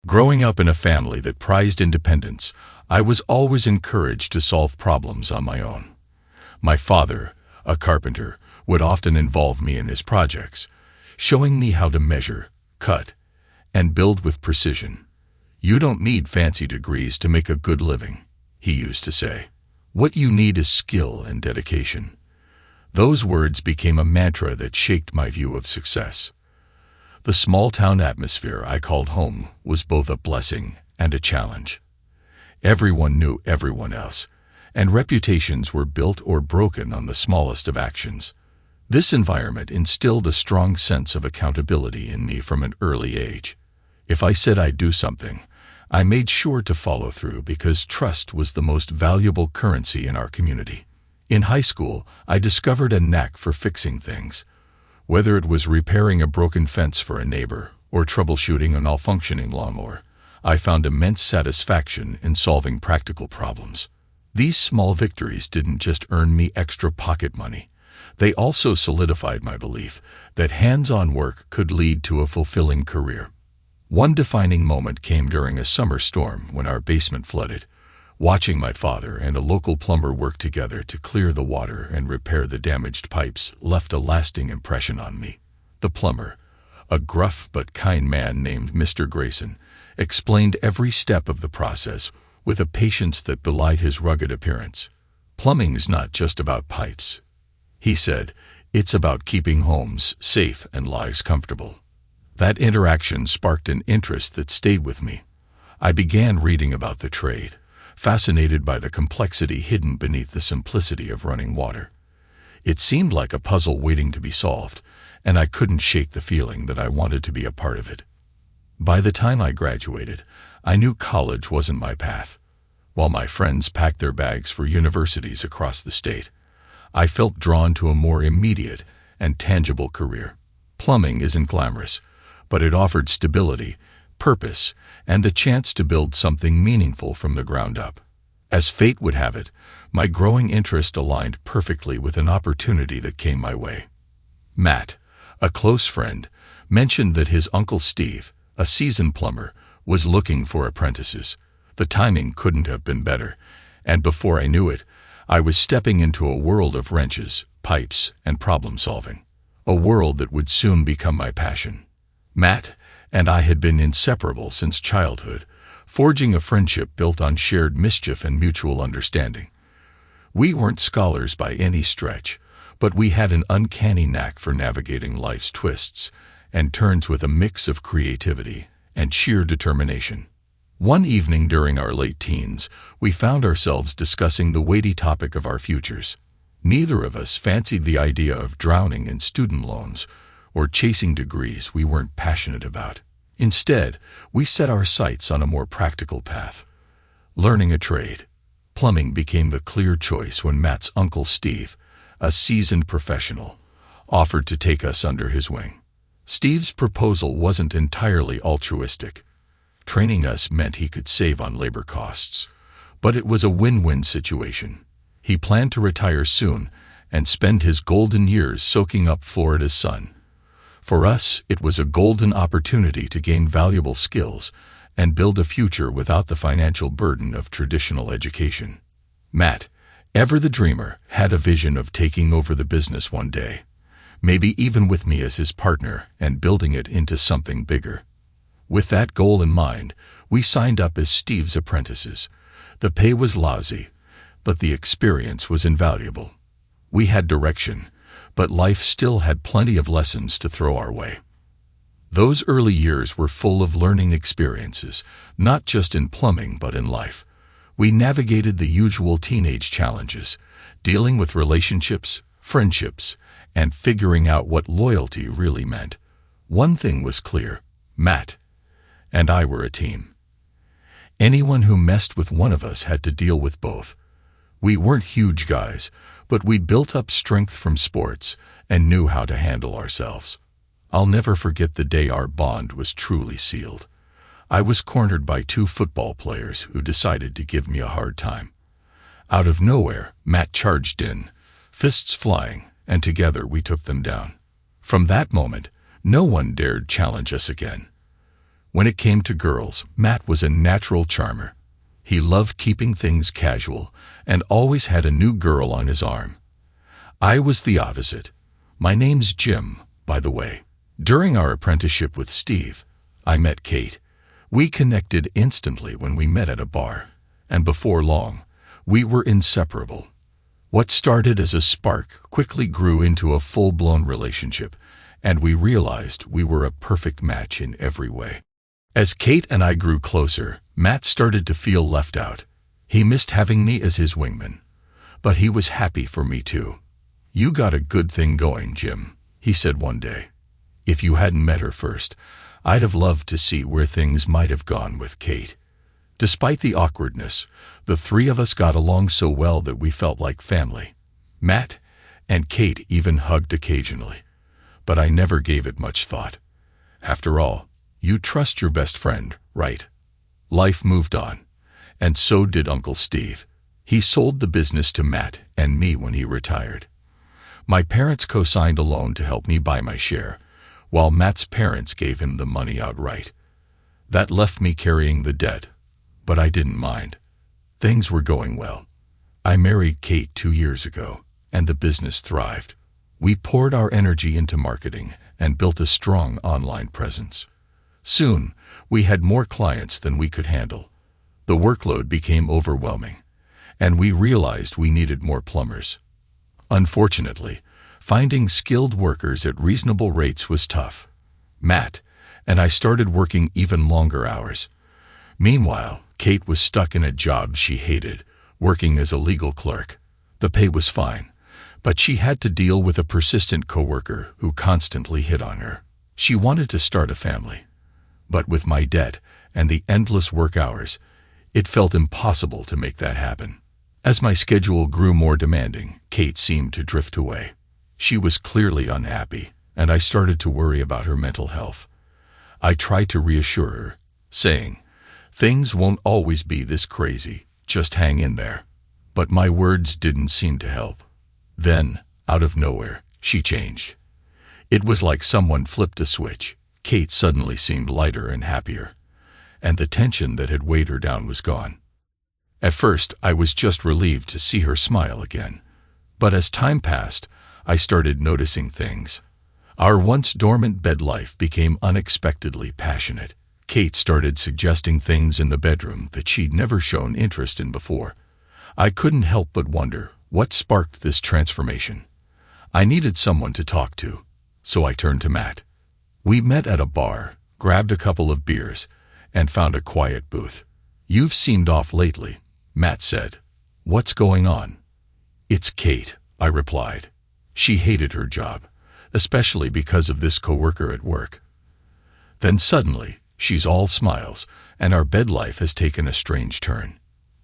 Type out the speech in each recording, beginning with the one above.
Growing up in a family that prized independence, I was always encouraged to solve problems on my own. My father, a carpenter, would often involve me in his projects, showing me how to measure, cut, and build with precision. "You don't need fancy degrees to make a good living," he used to say. "What you need is skill and dedication." Those words became a mantra that shaped my view of success. The small-town atmosphere I called home was both a blessing and a challenge. Everyone knew everyone else, and reputations were built or broken on the smallest of actions. This environment instilled a strong sense of accountability in me from an early age. If I said I'd do something, I made sure to follow through because trust was the most valuable currency in our community. In high school, I discovered a knack for fixing things. Whether it was repairing a broken fence for a neighbor or troubleshooting a malfunctioning lawnmower, I found immense satisfaction in solving practical problems. These small victories didn't just earn me extra pocket money. They also solidified my belief that hands-on work could lead to a fulfilling career. One defining moment came during a summer storm when our basement flooded. Watching my father and a local plumber work together to clear the water and repair the damaged pipes left a lasting impression on me. The plumber, a gruff but kind man named Mr. Grayson, explained every step of the process with a patience that belied his rugged appearance. "Plumbing's not just about pipes," he said. "It's about keeping homes safe and lives comfortable." That interaction sparked an interest that stayed with me. I began reading about the trade, fascinated by the complexity hidden beneath the simplicity of running water. It seemed like a puzzle waiting to be solved, and I couldn't shake the feeling that I wanted to be a part of it. By the time I graduated, I knew college wasn't my path. While my friends packed their bags for universities across the state, I felt drawn to a more immediate and tangible career. Plumbing isn't glamorous, but it offered stability, purpose, and the chance to build something meaningful from the ground up. As fate would have it, my growing interest aligned perfectly with an opportunity that came my way. Matt, a close friend, mentioned that his Uncle Steve, a seasoned plumber, was looking for apprentices. The timing couldn't have been better, and before I knew it, I was stepping into a world of wrenches, pipes, and problem-solving. A world that would soon become my passion. Matt and I had been inseparable since childhood, forging a friendship built on shared mischief and mutual understanding. We weren't scholars by any stretch, but we had an uncanny knack for navigating life's twists and turns with a mix of creativity and sheer determination. One evening during our late teens, we found ourselves discussing the weighty topic of our futures. Neither of us fancied the idea of drowning in student loans or chasing degrees we weren't passionate about. Instead, we set our sights on a more practical path. Learning a trade. Plumbing became the clear choice when Matt's Uncle Steve, a seasoned professional, offered to take us under his wing. Steve's proposal wasn't entirely altruistic. Training us meant he could save on labor costs, but it was a win-win situation. He planned to retire soon and spend his golden years soaking up Florida's sun. For us, it was a golden opportunity to gain valuable skills and build a future without the financial burden of traditional education. Matt, ever the dreamer, had a vision of taking over the business one day, maybe even with me as his partner and building it into something bigger. With that goal in mind, we signed up as Steve's apprentices. The pay was lousy, but the experience was invaluable. We had direction, but life still had plenty of lessons to throw our way. Those early years were full of learning experiences, not just in plumbing but in life. We navigated the usual teenage challenges, dealing with relationships, friendships, and figuring out what loyalty really meant. One thing was clear: Matt and I were a team. Anyone who messed with one of us had to deal with both. We weren't huge guys, but we'd built up strength from sports and knew how to handle ourselves. I'll never forget the day our bond was truly sealed. I was cornered by two football players who decided to give me a hard time. Out of nowhere, Matt charged in, fists flying, and together we took them down. From that moment, no one dared challenge us again. When it came to girls, Matt was a natural charmer. He loved keeping things casual and always had a new girl on his arm. I was the opposite. My name's Jim, by the way. During our apprenticeship with Steve, I met Kate. We connected instantly when we met at a bar, and before long, we were inseparable. What started as a spark quickly grew into a full-blown relationship, and we realized we were a perfect match in every way. As Kate and I grew closer, Matt started to feel left out. He missed having me as his wingman, but he was happy for me too. "You got a good thing going, Jim," he said one day. "If you hadn't met her first, I'd have loved to see where things might have gone with Kate." Despite the awkwardness, the three of us got along so well that we felt like family. Matt and Kate even hugged occasionally, but I never gave it much thought. After all, you trust your best friend, right? Life moved on, and so did Uncle Steve. He sold the business to Matt and me when he retired. My parents co-signed a loan to help me buy my share, while Matt's parents gave him the money outright. That left me carrying the debt, but I didn't mind. Things were going well. I married Kate 2 years ago, and the business thrived. We poured our energy into marketing and built a strong online presence. Soon, we had more clients than we could handle. The workload became overwhelming, and we realized we needed more plumbers. Unfortunately, finding skilled workers at reasonable rates was tough. Matt and I started working even longer hours. Meanwhile, Kate was stuck in a job she hated, working as a legal clerk. The pay was fine, but she had to deal with a persistent coworker who constantly hit on her. She wanted to start a family, but with my debt and the endless work hours, it felt impossible to make that happen. As my schedule grew more demanding, Kate seemed to drift away. She was clearly unhappy, and I started to worry about her mental health. I tried to reassure her, saying, "Things won't always be this crazy, just hang in there." But my words didn't seem to help. Then, out of nowhere, she changed. It was like someone flipped a switch. Kate suddenly seemed lighter and happier, and the tension that had weighed her down was gone. At first, I was just relieved to see her smile again. But as time passed, I started noticing things. Our once dormant bed life became unexpectedly passionate. Kate started suggesting things in the bedroom that she'd never shown interest in before. I couldn't help but wonder what sparked this transformation. I needed someone to talk to, so I turned to Matt. We met at a bar, grabbed a couple of beers, and found a quiet booth. "You've seemed off lately," Matt said. "What's going on?" "It's Kate," I replied. "She hated her job, especially because of this coworker at work." Then suddenly, she's all smiles, and our bed life has taken a strange turn.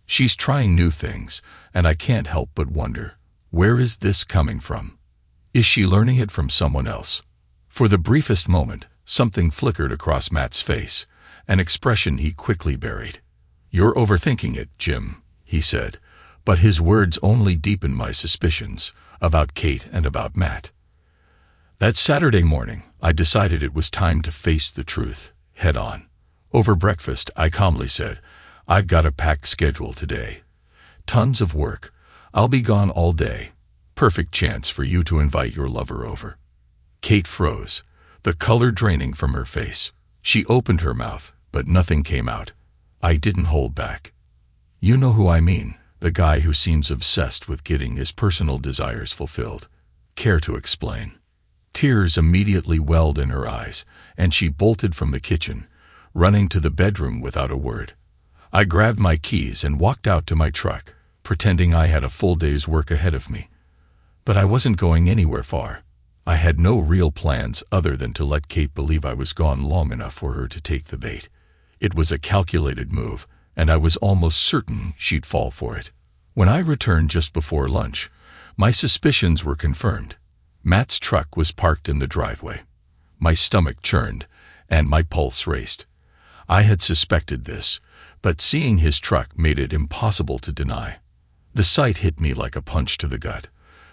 She's trying new things, and I can't help but wonder, where is this coming from? Is she learning it from someone else? For the briefest moment, something flickered across Matt's face, an expression he quickly buried. "You're overthinking it, Jim," he said, but his words only deepened my suspicions about Kate and about Matt. That Saturday morning, I decided it was time to face the truth, head on. Over breakfast, I calmly said, "I've got a packed schedule today. Tons of work. I'll be gone all day. Perfect chance for you to invite your lover over." Kate froze, the color draining from her face. She opened her mouth, but nothing came out. I didn't hold back. "You know who I mean, the guy who seems obsessed with getting his personal desires fulfilled. Care to explain?" Tears immediately welled in her eyes, and she bolted from the kitchen, running to the bedroom without a word. I grabbed my keys and walked out to my truck, pretending I had a full day's work ahead of me. But I wasn't going anywhere far. I had no real plans other than to let Kate believe I was gone long enough for her to take the bait. It was a calculated move, and I was almost certain she'd fall for it. When I returned just before lunch, my suspicions were confirmed. Matt's truck was parked in the driveway. My stomach churned, and my pulse raced. I had suspected this, but seeing his truck made it impossible to deny. The sight hit me like a punch to the gut,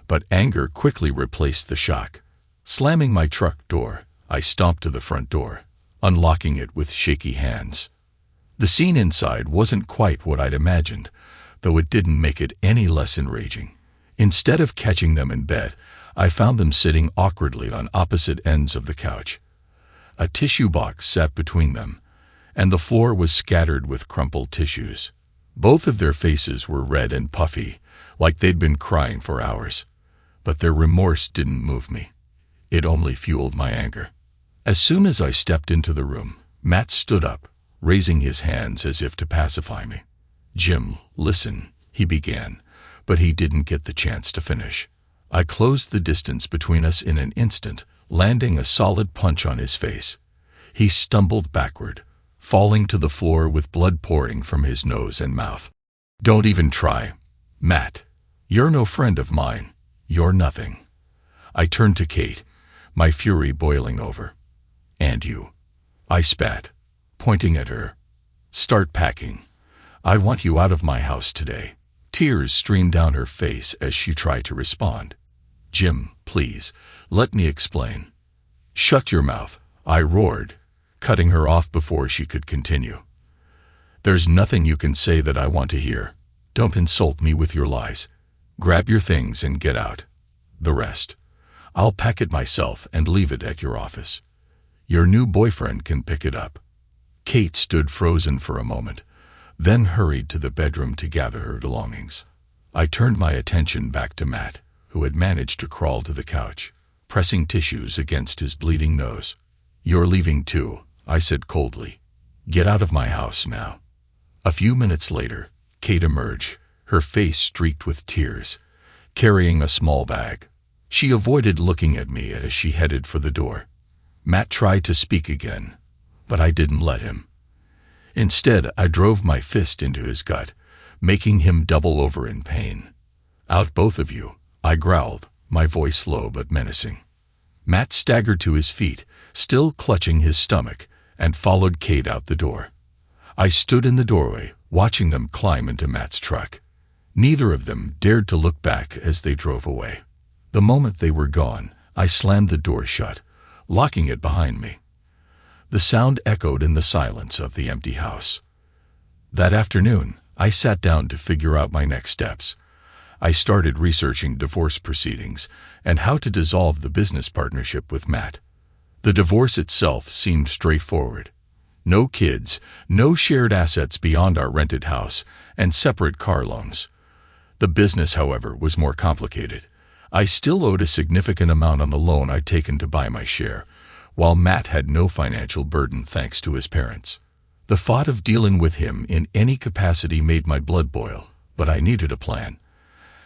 but anger quickly replaced the shock. Slamming my truck door, I stomped to the front door, unlocking it with shaky hands. The scene inside wasn't quite what I'd imagined, though it didn't make it any less enraging. Instead of catching them in bed, I found them sitting awkwardly on opposite ends of the couch. A tissue box sat between them, and the floor was scattered with crumpled tissues. Both of their faces were red and puffy, like they'd been crying for hours. But their remorse didn't move me. It only fueled my anger. As soon as I stepped into the room, Matt stood up, raising his hands as if to pacify me. "Jim, listen," he began, but he didn't get the chance to finish. I closed the distance between us in an instant, landing a solid punch on his face. He stumbled backward, falling to the floor with blood pouring from his nose and mouth. "Don't even try, Matt. You're no friend of mine. You're nothing." I turned to Kate, my fury boiling over. "And you," I spat, pointing at her. "Start packing. I want you out of my house today." Tears streamed down her face as she tried to respond. "Jim, please, let me explain." "Shut your mouth," I roared, cutting her off before she could continue. "There's nothing you can say that I want to hear. Don't insult me with your lies. Grab your things and get out. The rest, I'll pack it myself and leave it at your office. Your new boyfriend can pick it up." Kate stood frozen for a moment, then hurried to the bedroom to gather her belongings. I turned my attention back to Matt, who had managed to crawl to the couch, pressing tissues against his bleeding nose. "You're leaving too," I said coldly. "Get out of my house now." A few minutes later, Kate emerged, her face streaked with tears, carrying a small bag. She avoided looking at me as she headed for the door. Matt tried to speak again, but I didn't let him. Instead, I drove my fist into his gut, making him double over in pain. "Out both of you," I growled, my voice low but menacing. Matt staggered to his feet, still clutching his stomach, and followed Kate out the door. I stood in the doorway, watching them climb into Matt's truck. Neither of them dared to look back as they drove away. The moment they were gone, I slammed the door shut, locking it behind me. The sound echoed in the silence of the empty house. That afternoon, I sat down to figure out my next steps. I started researching divorce proceedings and how to dissolve the business partnership with Matt. The divorce itself seemed straightforward. No kids, no shared assets beyond our rented house, and separate car loans. The business, however, was more complicated. I still owed a significant amount on the loan I'd taken to buy my share, while Matt had no financial burden thanks to his parents. The thought of dealing with him in any capacity made my blood boil, but I needed a plan.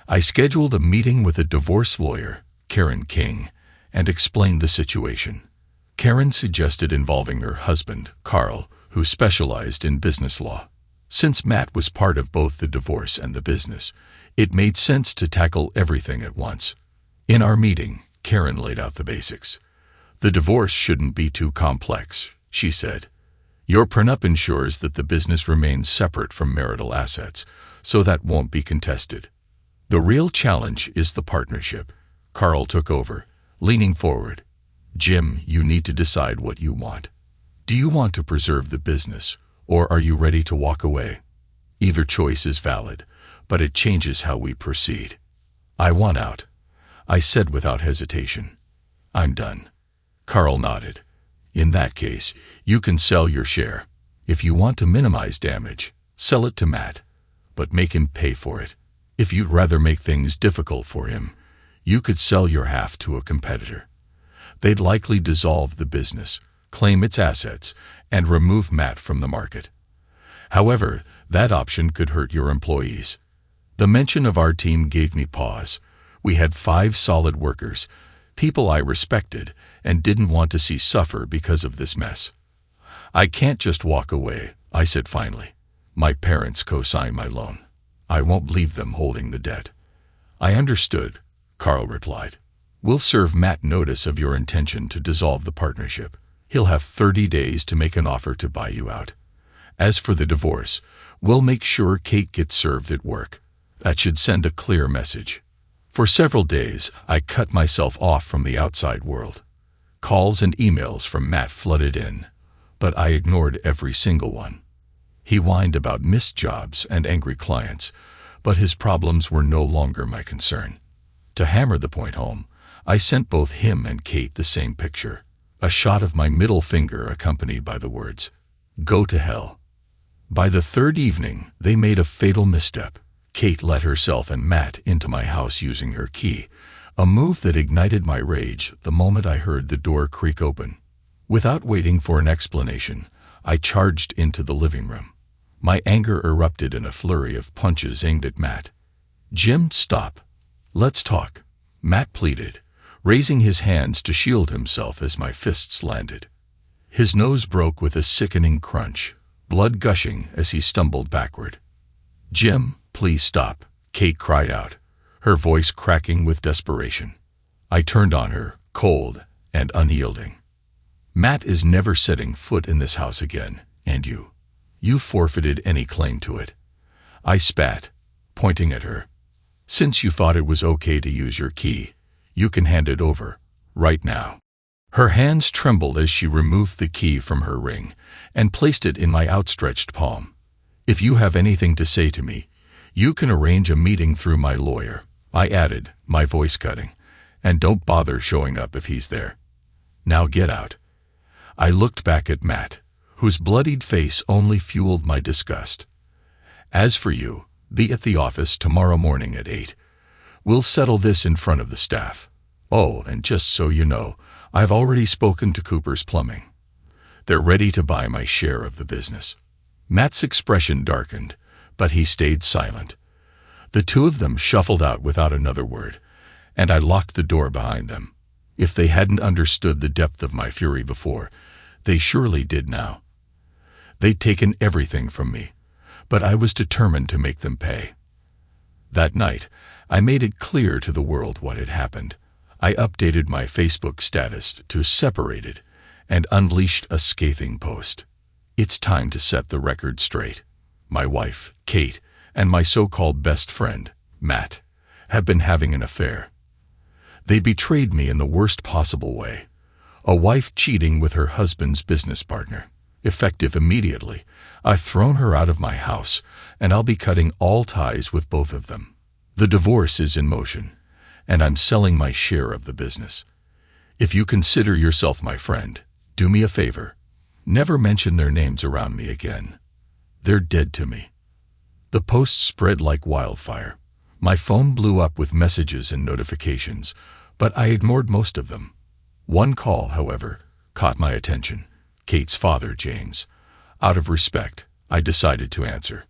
I scheduled a meeting with a divorce lawyer, Karen King, and explained the situation. Karen suggested involving her husband, Carl, who specialized in business law. Since Matt was part of both the divorce and the business, it made sense to tackle everything at once. In our meeting, Karen laid out the basics. "The divorce shouldn't be too complex," she said. "Your prenup ensures that the business remains separate from marital assets, so that won't be contested. The real challenge is the partnership." Carl took over, leaning forward. "Jim, you need to decide what you want. Do you want to preserve the business, or are you ready to walk away? Either choice is valid, but it changes how we proceed." "I want out," I said without hesitation. "I'm done." Carl nodded. "In that case, you can sell your share. If you want to minimize damage, sell it to Matt, but make him pay for it. If you'd rather make things difficult for him, you could sell your half to a competitor. They'd likely dissolve the business, claim its assets, and remove Matt from the market. However, that option could hurt your employees." The mention of our team gave me pause. We had 5 solid workers, people I respected and didn't want to see suffer because of this mess. "I can't just walk away," I said finally. "My parents co-signed my loan. I won't leave them holding the debt." "I understood," Carl replied. "We'll serve Matt notice of your intention to dissolve the partnership. He'll have 30 days to make an offer to buy you out. As for the divorce, we'll make sure Kate gets served at work. That should send a clear message." For several days, I cut myself off from the outside world. Calls and emails from Matt flooded in. but I ignored every single one. He whined about missed jobs and angry clients, but his problems were no longer my concern. To hammer the point home, I sent both him and Kate the same picture, a shot of my middle finger accompanied by the words, "Go to hell." By the third evening, they made a fatal misstep. Kate let herself and Matt into my house using her key, a move that ignited my rage the moment I heard the door creak open. Without waiting for an explanation, I charged into the living room. My anger erupted in a flurry of punches aimed at Matt. "Jim, stop. Let's talk," Matt pleaded, raising his hands to shield himself as my fists landed. His nose broke with a sickening crunch, blood gushing as he stumbled backward. "Jim, please stop," Kate cried out, her voice cracking with desperation. I turned on her, cold and unyielding. "Matt is never setting foot in this house again, and you forfeited any claim to it." I spat, pointing at her. "Since you thought it was okay to use your key, you can hand it over, right now." Her hands trembled as she removed the key from her ring and placed it in my outstretched palm. "If you have anything to say to me, you can arrange a meeting through my lawyer," I added, my voice cutting, "and don't bother showing up if he's there. Now get out." I looked back at Matt, whose bloodied face only fueled my disgust. "As for you, be at the office tomorrow morning at 8. We'll settle this in front of the staff. Oh, and just so you know, I've already spoken to Cooper's Plumbing. They're ready to buy my share of the business." Matt's expression darkened, but he stayed silent. The two of them shuffled out without another word, and I locked the door behind them. If they hadn't understood the depth of my fury before, they surely did now. They'd taken everything from me, but I was determined to make them pay. That night, I made it clear to the world what had happened. I updated my Facebook status to separated and unleashed a scathing post. "It's time to set the record straight. My wife, Kate, and my so-called best friend, Matt, have been having an affair. They betrayed me in the worst possible way. A wife cheating with her husband's business partner. Effective immediately, I've thrown her out of my house, and I'll be cutting all ties with both of them. The divorce is in motion, and I'm selling my share of the business. If you consider yourself my friend, do me a favor. Never mention their names around me again. They're dead to me." The post spread like wildfire. My phone blew up with messages and notifications, but I ignored most of them. One call, however, caught my attention. Kate's father, James. Out of respect, I decided to answer.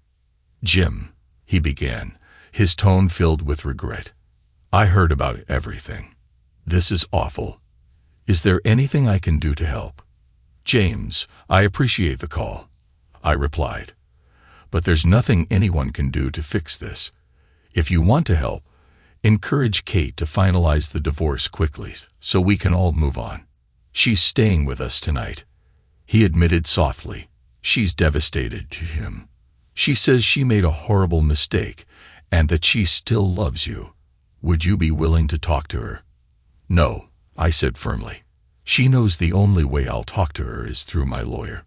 "Jim," he began, his tone filled with regret. "I heard about everything. This is awful. Is there anything I can do to help?" "James, I appreciate the call," I replied. "But there's nothing anyone can do to fix this. If you want to help, encourage Kate to finalize the divorce quickly so we can all move on. She's staying with us tonight." He admitted softly. "She's devastated, Jim. She says she made a horrible mistake and that she still loves you. Would you be willing to talk to her?" "No," I said firmly. "She knows the only way I'll talk to her is through my lawyer.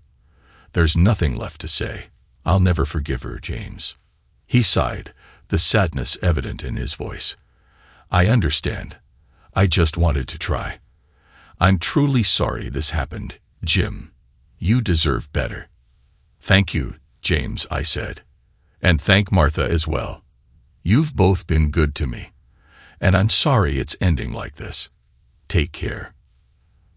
There's nothing left to say. I'll never forgive her, James." He sighed, the sadness evident in his voice. "I understand. I just wanted to try. I'm truly sorry this happened, Jim. You deserve better." "Thank you, James," I said. "And thank Martha as well. You've both been good to me. And I'm sorry it's ending like this. Take care."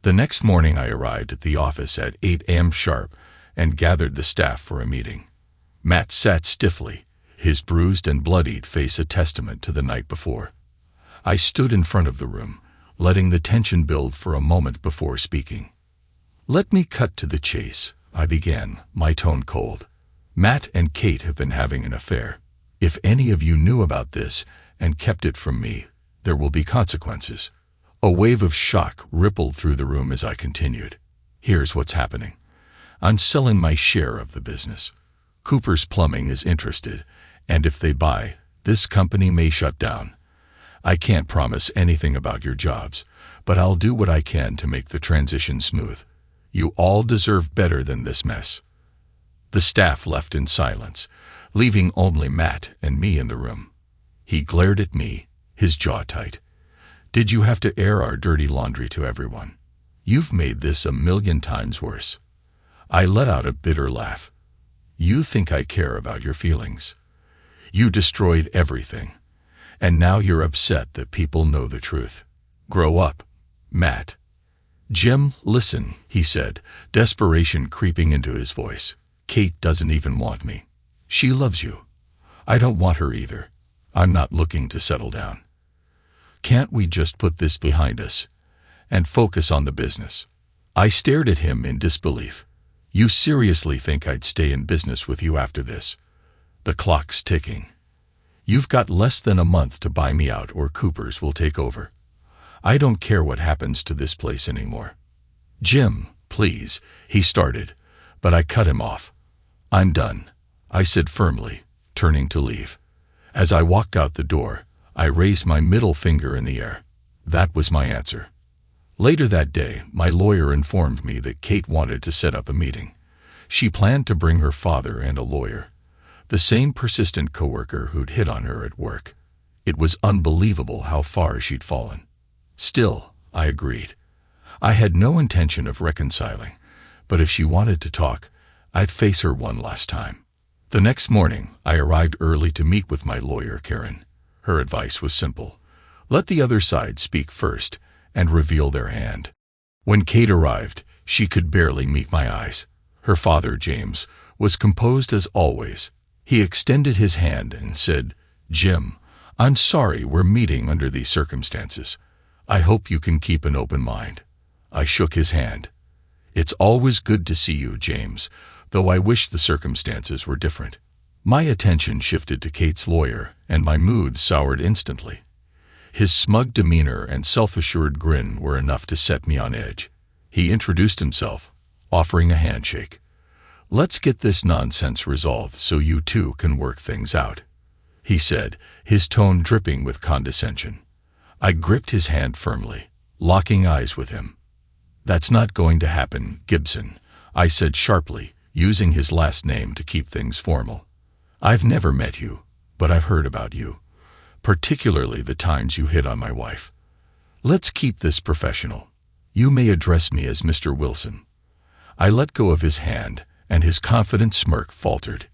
The next morning I arrived at the office at 8 a.m. sharp and gathered the staff for a meeting. Matt sat stiffly, his bruised and bloodied face a testament to the night before. I stood in front of the room, letting the tension build for a moment before speaking. "Let me cut to the chase," I began, my tone cold. "Matt and Kate have been having an affair. If any of you knew about this and kept it from me, there will be consequences." A wave of shock rippled through the room as I continued. "Here's what's happening. I'm selling my share of the business. Cooper's Plumbing is interested, and if they buy, this company may shut down. I can't promise anything about your jobs, but I'll do what I can to make the transition smooth. You all deserve better than this mess." The staff left in silence, leaving only Matt and me in the room. He glared at me, his jaw tight. "Did you have to air our dirty laundry to everyone? You've made this 1,000,000 times worse." I let out a bitter laugh. "You think I care about your feelings? You destroyed everything, and now you're upset that people know the truth. Grow up, Matt." "Jim, listen," he said, desperation creeping into his voice. "Kate doesn't even want me. She loves you. I don't want her either. I'm not looking to settle down. Can't we just put this behind us and focus on the business?" I stared at him in disbelief. "You seriously think I'd stay in business with you after this? The clock's ticking. You've got less than a month to buy me out or Cooper's will take over. I don't care what happens to this place anymore." "Jim, please," he started, but I cut him off. "I'm done," I said firmly, turning to leave. As I walked out the door, I raised my middle finger in the air. That was my answer. Later that day, my lawyer informed me that Kate wanted to set up a meeting. She planned to bring her father and a lawyer, the same persistent coworker who'd hit on her at work. It was unbelievable how far she'd fallen. Still, I agreed. I had no intention of reconciling, but if she wanted to talk, I'd face her one last time. The next morning, I arrived early to meet with my lawyer, Karen. Her advice was simple. Let the other side speak first and reveal their hand. When Kate arrived, she could barely meet my eyes. Her father, James, was composed as always. He extended his hand and said, "Jim, I'm sorry we're meeting under these circumstances. I hope you can keep an open mind." I shook his hand. "It's always good to see you, James, though I wish the circumstances were different." My attention shifted to Kate's lawyer, and my mood soured instantly. His smug demeanor and self-assured grin were enough to set me on edge. He introduced himself, offering a handshake. "Let's get this nonsense resolved so you two can work things out," he said, his tone dripping with condescension. I gripped his hand firmly, locking eyes with him. "That's not going to happen, Gibson," I said sharply, using his last name to keep things formal. "I've never met you, but I've heard about you, particularly the times you hit on my wife. Let's keep this professional. You may address me as Mr. Wilson." I let go of his hand, and his confident smirk faltered.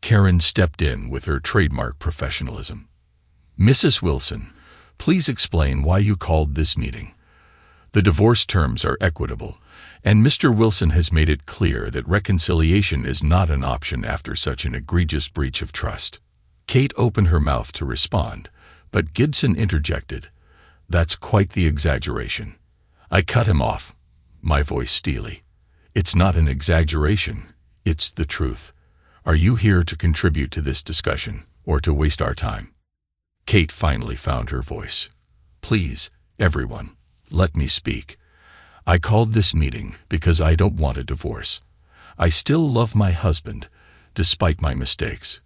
Karen stepped in with her trademark professionalism. "Mrs. Wilson, please explain why you called this meeting. The divorce terms are equitable, and Mr. Wilson has made it clear that reconciliation is not an option after such an egregious breach of trust." Kate opened her mouth to respond, but Gibson interjected. "That's quite the exaggeration." I cut him off, my voice steely. "It's not an exaggeration, it's the truth. Are you here to contribute to this discussion, or to waste our time?" Kate finally found her voice. "Please, everyone, let me speak. I called this meeting because I don't want a divorce. I still love my husband, despite my mistakes.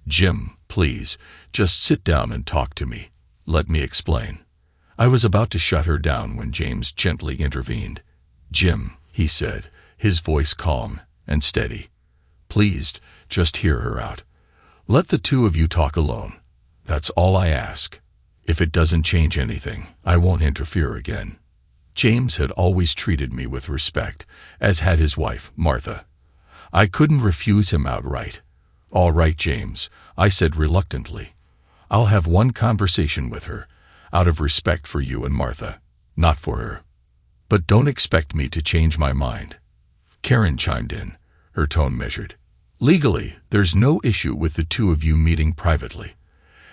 Jim, please, just sit down and talk to me. Let me explain." I was about to shut her down when James gently intervened. "Jim," he said, his voice calm and steady. "Please, just hear her out. Let the two of you talk alone. That's all I ask. If it doesn't change anything, I won't interfere again." James had always treated me with respect, as had his wife, Martha. I couldn't refuse him outright. "All right, James," I said reluctantly. "I'll have one conversation with her, out of respect for you and Martha, not for her. But don't expect me to change my mind." Karen chimed in, her tone measured. "Legally, there's no issue with the two of you meeting privately.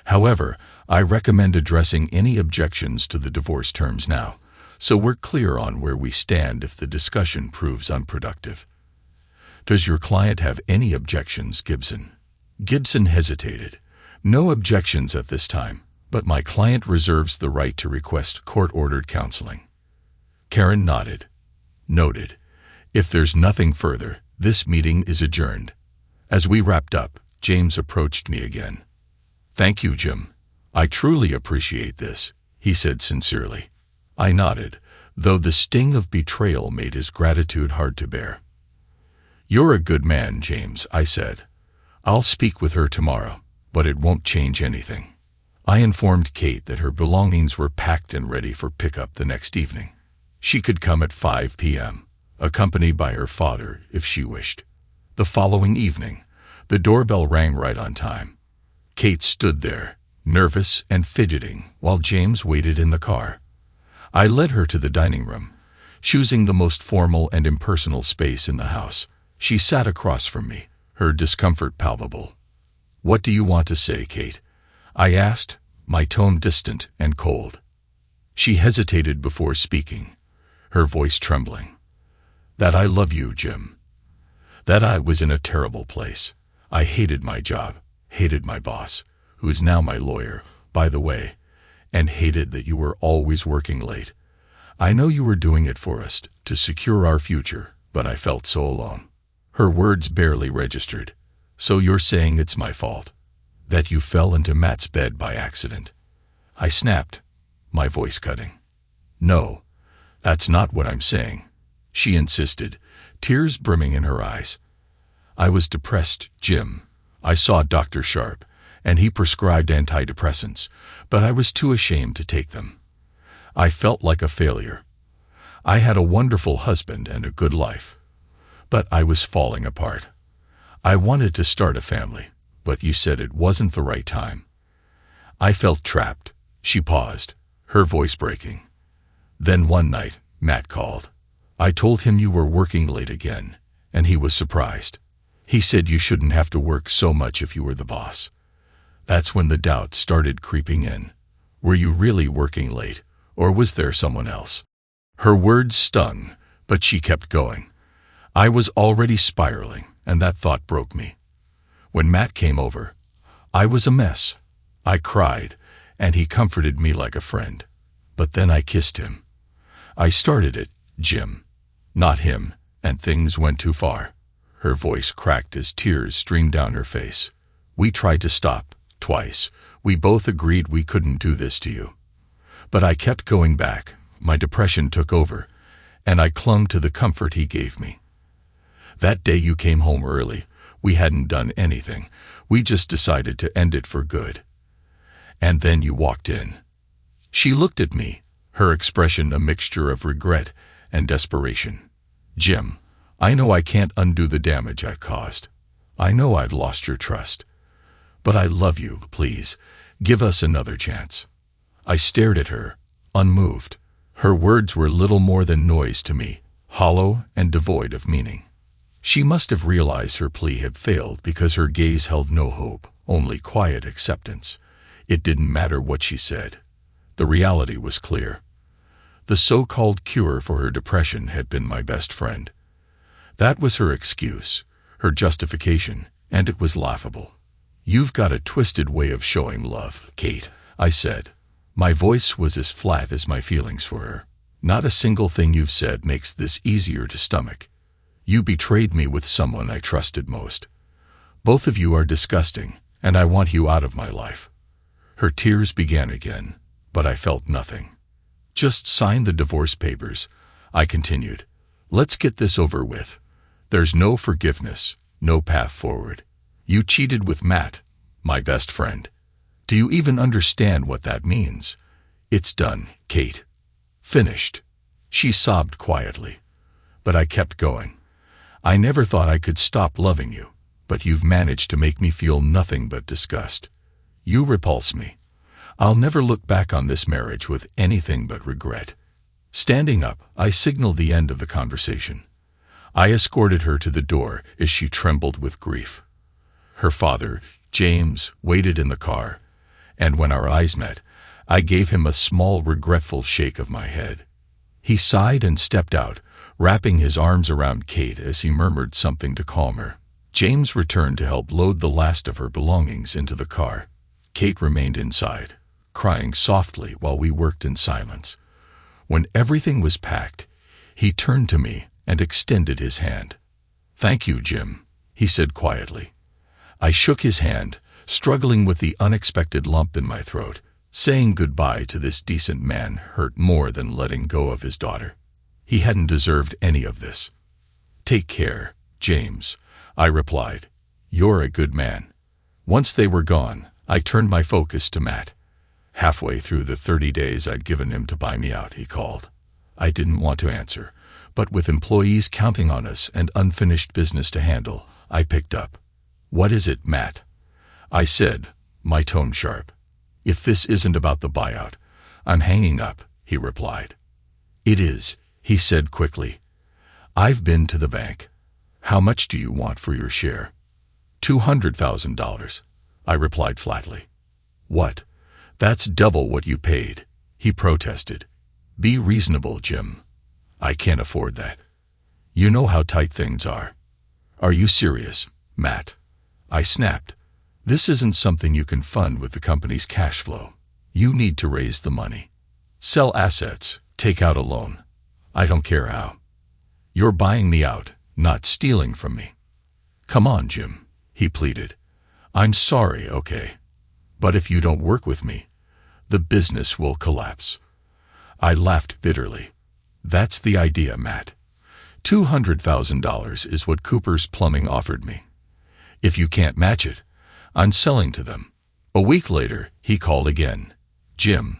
However, I recommend addressing any objections to the divorce terms now, so we're clear on where we stand if the discussion proves unproductive. Does your client have any objections, Gibson?" Gibson hesitated. "No objections at this time, but my client reserves the right to request court-ordered counseling." Karen nodded. "Noted. If there's nothing further, this meeting is adjourned." As we wrapped up, James approached me again. "Thank you, Jim. I truly appreciate this," he said sincerely. I nodded, though the sting of betrayal made his gratitude hard to bear. "You're a good man, James," I said. "I'll speak with her tomorrow, but it won't change anything." I informed Kate that her belongings were packed and ready for pickup the next evening. She could come at 5 p.m., accompanied by her father if she wished. The following evening, the doorbell rang right on time. Kate stood there, nervous and fidgeting, while James waited in the car. I led her to the dining room, choosing the most formal and impersonal space in the house. She sat across from me, her discomfort palpable. "What do you want to say, Kate?" I asked, my tone distant and cold. She hesitated before speaking, her voice trembling. "That I love you, Jim. That I was in a terrible place. I hated my job, hated my boss, who is now my lawyer, by the way, and hated that you were always working late. I know you were doing it for us, to secure our future, but I felt so alone." Her words barely registered. "So you're saying it's my fault? That you fell into Matt's bed by accident?" I snapped, my voice cutting. "No, that's not what I'm saying," she insisted, tears brimming in her eyes. "I was depressed, Jim. I saw Dr. Sharp, and he prescribed antidepressants, but I was too ashamed to take them. I felt like a failure. I had a wonderful husband and a good life, but I was falling apart. I wanted to start a family, but you said it wasn't the right time. I felt trapped." She paused, her voice breaking. "Then one night, Matt called. I told him you were working late again, and he was surprised. He said you shouldn't have to work so much if you were the boss. That's when the doubt started creeping in. Were you really working late, or was there someone else?" Her words stung, but she kept going. I was already spiraling, and that thought broke me. When Matt came over, I was a mess. I cried, and he comforted me like a friend. But then I kissed him. I started it, Jim, not him, and things went too far. Her voice cracked as tears streamed down her face. "We tried to stop, twice. We both agreed we couldn't do this to you. But I kept going back. My depression took over, and I clung to the comfort he gave me. That day you came home early. We hadn't done anything. We just decided to end it for good. And then you walked in." She looked at me, her expression a mixture of regret and desperation. "Jim, I know I can't undo the damage I caused. I know I've lost your trust. But I love you, please. Give us another chance." I stared at her, unmoved. Her words were little more than noise to me, hollow and devoid of meaning. She must have realized her plea had failed because her gaze held no hope, only quiet acceptance. It didn't matter what she said. The reality was clear. The so-called cure for her depression had been my best friend. That was her excuse, her justification, and it was laughable. "You've got a twisted way of showing love, Kate," I said. My voice was as flat as my feelings for her. "Not a single thing you've said makes this easier to stomach. You betrayed me with someone I trusted most. Both of you are disgusting, and I want you out of my life." Her tears began again, but I felt nothing. "Just sign the divorce papers," I continued. "Let's get this over with. There's no forgiveness, no path forward. You cheated with Matt, my best friend. Do you even understand what that means? It's done, Kate. Finished." She sobbed quietly, but I kept going. "I never thought I could stop loving you, but you've managed to make me feel nothing but disgust. You repulse me. I'll never look back on this marriage with anything but regret." Standing up, I signaled the end of the conversation. I escorted her to the door as she trembled with grief. Her father, James, waited in the car, and when our eyes met, I gave him a small, regretful shake of my head. He sighed and stepped out, wrapping his arms around Kate as he murmured something to calm her. James returned to help load the last of her belongings into the car. Kate remained inside, crying softly while we worked in silence. When everything was packed, he turned to me and extended his hand. "Thank you, Jim," he said quietly. I shook his hand, struggling with the unexpected lump in my throat. Saying goodbye to this decent man hurt more than letting go of his daughter. He hadn't deserved any of this. "Take care, James," I replied. "You're a good man." Once they were gone, I turned my focus to Matt. Halfway through the 30 days I'd given him to buy me out, he called. I didn't want to answer, but with employees counting on us and unfinished business to handle, I picked up. "What is it, Matt?" I said, my tone sharp. "If this isn't about the buyout, I'm hanging up," he replied. "It is," he said quickly. "I've been to the bank. How much do you want for your share?" $200,000, I replied flatly. "What? That's double what you paid," he protested. "Be reasonable, Jim. I can't afford that. You know how tight things are." "Are you serious, Matt?" I snapped. "This isn't something you can fund with the company's cash flow. You need to raise the money. Sell assets, take out a loan. I don't care how. You're buying me out, not stealing from me." "Come on, Jim," he pleaded. "I'm sorry, okay? But if you don't work with me, the business will collapse." I laughed bitterly. "That's the idea, Matt. $200,000 is what Cooper's Plumbing offered me. If you can't match it, I'm selling to them." A week later, he called again. "Jim,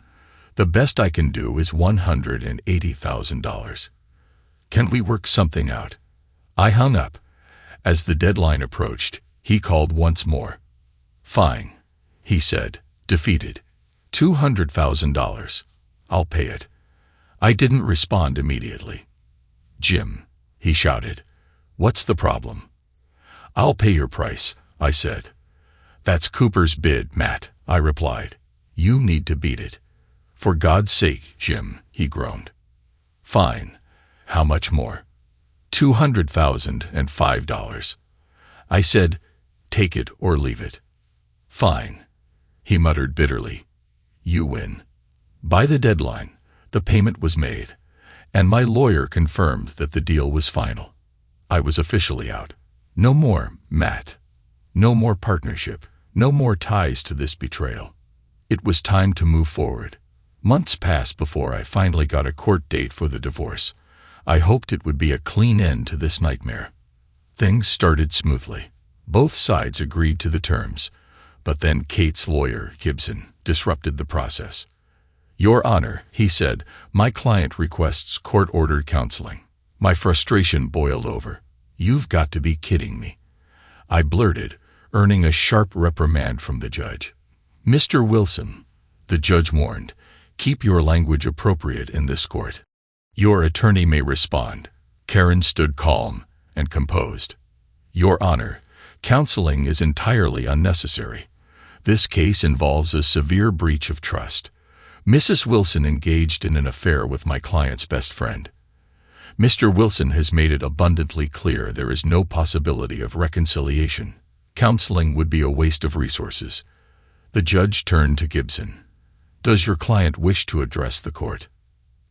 the best I can do is $180,000. Can we work something out?" I hung up. As the deadline approached, he called once more. "Fine," he said, defeated. $200,000. I'll pay it." I didn't respond immediately. "Jim," he shouted, "what's the problem?" "I'll pay your price," I said. "That's Cooper's bid, Matt," I replied. "You need to beat it." "For God's sake, Jim," he groaned. "Fine. How much more?" $200,005. I said, "Take it or leave it." "Fine," he muttered bitterly. "You win." By the deadline, the payment was made, and my lawyer confirmed that the deal was final. I was officially out. No more, Matt. No more partnership. No more ties to this betrayal. It was time to move forward. Months passed before I finally got a court date for the divorce. I hoped it would be a clean end to this nightmare. Things started smoothly. Both sides agreed to the terms, but then Kate's lawyer, Gibson, disrupted the process. "Your Honor," he said, "my client requests court-ordered counseling." My frustration boiled over. "You've got to be kidding me," I blurted, earning a sharp reprimand from the judge. "Mr. Wilson," the judge warned, "keep your language appropriate in this court. Your attorney may respond." Karen stood calm and composed. "Your Honor, counseling is entirely unnecessary. This case involves a severe breach of trust. Mrs. Wilson engaged in an affair with my client's best friend. Mr. Wilson has made it abundantly clear there is no possibility of reconciliation. Counseling would be a waste of resources." The judge turned to Gibson. "Does your client wish to address the court?"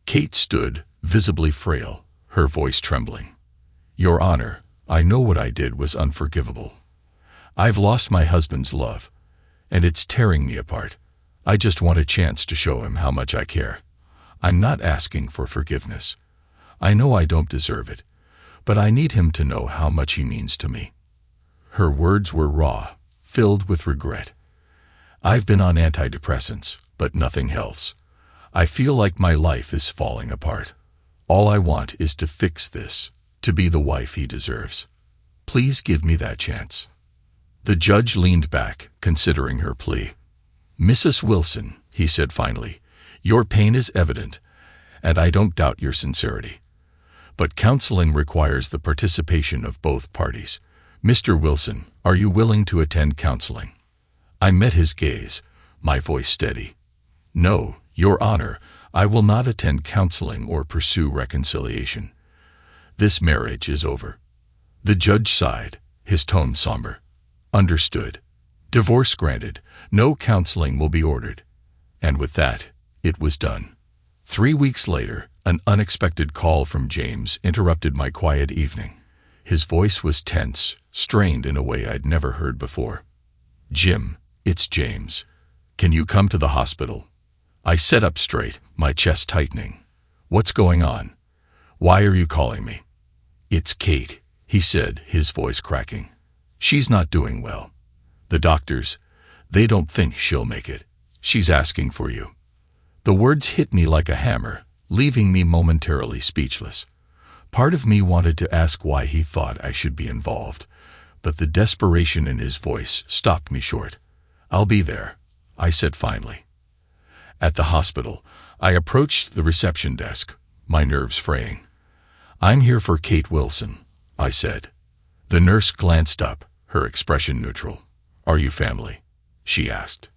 Kate stood, visibly frail, her voice trembling. "Your Honor, I know what I did was unforgivable. I've lost my husband's love, and it's tearing me apart. I just want a chance to show him how much I care. I'm not asking for forgiveness. I know I don't deserve it, but I need him to know how much he means to me." Her words were raw, filled with regret. "I've been on antidepressants, but nothing helps. I feel like my life is falling apart. All I want is to fix this, to be the wife he deserves. Please give me that chance." The judge leaned back, considering her plea. "Mrs. Wilson," he said finally, "your pain is evident, and I don't doubt your sincerity. But counseling requires the participation of both parties. Mr. Wilson, are you willing to attend counseling?" I met his gaze, my voice steady. "No, Your Honor, I will not attend counseling or pursue reconciliation. This marriage is over." The judge sighed, his tone somber. "Understood. Divorce granted. No counseling will be ordered." And with that, it was done. 3 weeks later, an unexpected call from James interrupted my quiet evening. His voice was tense, strained in a way I'd never heard before. "Jim, it's James. Can you come to the hospital? I sat up straight, my chest tightening. "What's going on? Why are you calling me?" "It's Kate," he said, his voice cracking. "She's not doing well. The doctors, they don't think she'll make it. She's asking for you." The words hit me like a hammer, leaving me momentarily speechless. Part of me wanted to ask why he thought I should be involved, but the desperation in his voice stopped me short. "I'll be there," I said finally. At the hospital, I approached the reception desk, my nerves fraying. "I'm here for Kate Wilson," I said. The nurse glanced up, her expression neutral. "Are you family?" she asked.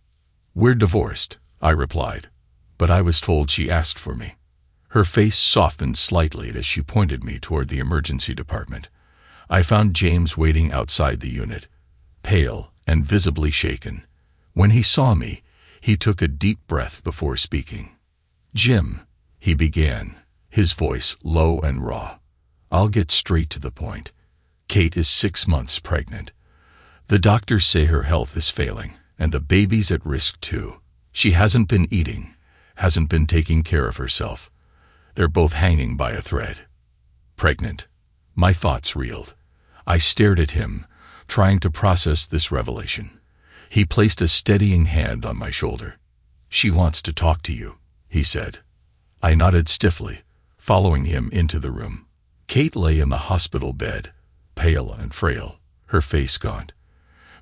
"We're divorced," I replied, but I was told she asked for me. Her face softened slightly as she pointed me toward the emergency department. I found James waiting outside the unit, pale and visibly shaken. When he saw me, he took a deep breath before speaking. "Jim," he began, his voice low and raw. "I'll get straight to the point. Kate is 6 months pregnant. The doctors say her health is failing, and the baby's at risk too. She hasn't been eating, hasn't been taking care of herself. They're both hanging by a thread." Pregnant. My thoughts reeled. I stared at him, trying to process this revelation. He placed a steadying hand on my shoulder. "She wants to talk to you," he said. I nodded stiffly, following him into the room. Kate lay in the hospital bed, pale and frail, her face gaunt.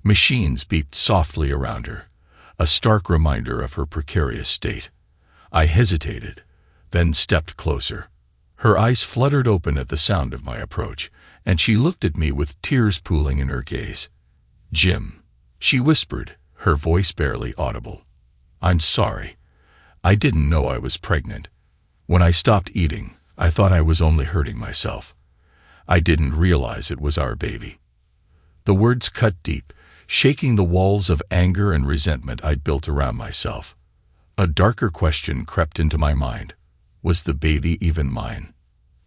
Machines beeped softly around her, a stark reminder of her precarious state. I hesitated, then stepped closer. Her eyes fluttered open at the sound of my approach, and she looked at me with tears pooling in her gaze. "Jim," she whispered, her voice barely audible. "I'm sorry. I didn't know I was pregnant. When I stopped eating, I thought I was only hurting myself. I didn't realize it was our baby." The words cut deep, shaking the walls of anger and resentment I'd built around myself. A darker question crept into my mind. Was the baby even mine?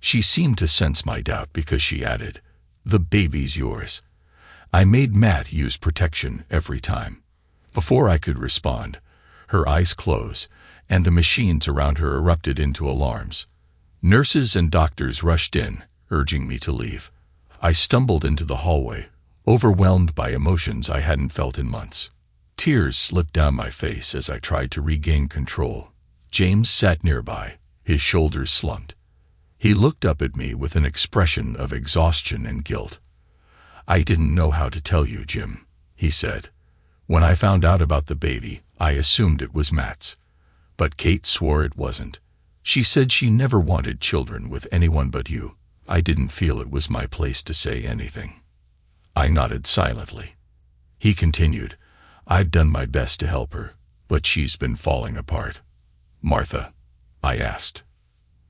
She seemed to sense my doubt because she added, "The baby's yours." I made Matt use protection every time. Before I could respond, her eyes closed, and the machines around her erupted into alarms. Nurses and doctors rushed in, urging me to leave. I stumbled into the hallway, overwhelmed by emotions I hadn't felt in months. Tears slipped down my face as I tried to regain control. James sat nearby, his shoulders slumped. He looked up at me with an expression of exhaustion and guilt. "I didn't know how to tell you, Jim," he said. "When I found out about the baby, I assumed it was Matt's. But Kate swore it wasn't. She said she never wanted children with anyone but you. I didn't feel it was my place to say anything." I nodded silently. He continued, "I've done my best to help her, but she's been falling apart." "Martha?" I asked.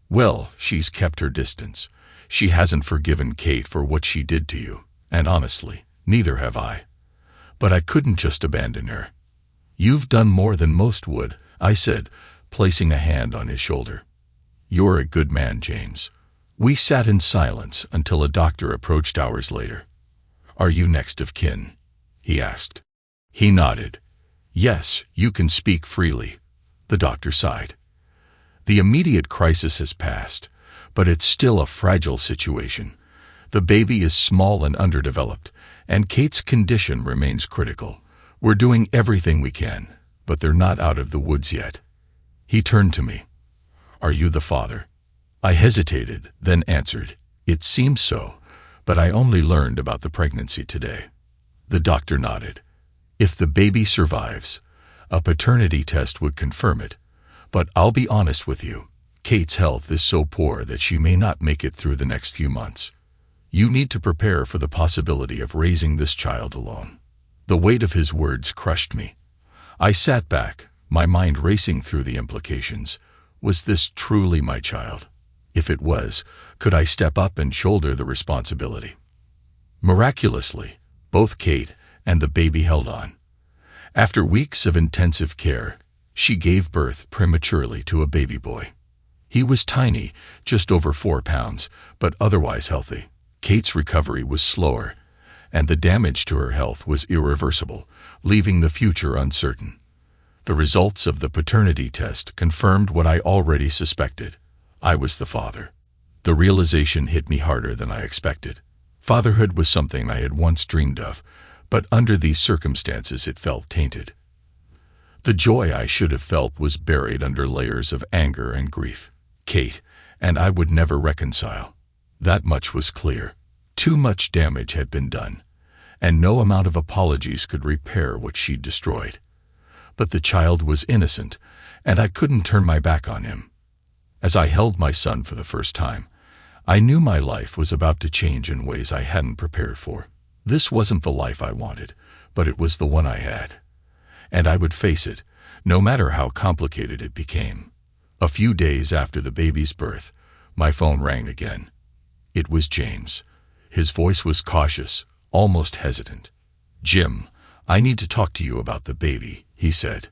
"Well, she's kept her distance. She hasn't forgiven Kate for what she did to you, and honestly, neither have I. But I couldn't just abandon her." "You've done more than most would," I said, placing a hand on his shoulder. "You're a good man, James." We sat in silence until a doctor approached hours later. "Are you next of kin?" he asked. He nodded. "Yes, you can speak freely." The doctor sighed. "The immediate crisis has passed, but it's still a fragile situation. The baby is small and underdeveloped, and Kate's condition remains critical. We're doing everything we can, but they're not out of the woods yet." He turned to me. "Are you the father?" I hesitated, then answered, "It seems so, but I only learned about the pregnancy today." The doctor nodded. "If the baby survives, a paternity test would confirm it. But I'll be honest with you, Kate's health is so poor that she may not make it through the next few months. You need to prepare for the possibility of raising this child alone." The weight of his words crushed me. I sat back, my mind racing through the implications. Was this truly my child? If it was, could I step up and shoulder the responsibility? Miraculously, both Kate and the baby held on. After weeks of intensive care, she gave birth prematurely to a baby boy. He was tiny, just over 4 pounds, but otherwise healthy. Kate's recovery was slower, and the damage to her health was irreversible, leaving the future uncertain. The results of the paternity test confirmed what I already suspected. I was the father. The realization hit me harder than I expected. Fatherhood was something I had once dreamed of, but under these circumstances it felt tainted. The joy I should have felt was buried under layers of anger and grief. Kate and I would never reconcile. That much was clear. Too much damage had been done, and no amount of apologies could repair what she'd destroyed. But the child was innocent, and I couldn't turn my back on him. As I held my son for the first time, I knew my life was about to change in ways I hadn't prepared for. This wasn't the life I wanted, but it was the one I had. And I would face it, no matter how complicated it became. A few days after the baby's birth, my phone rang again. It was James. His voice was cautious, almost hesitant. "Jim, I need to talk to you about the baby," he said.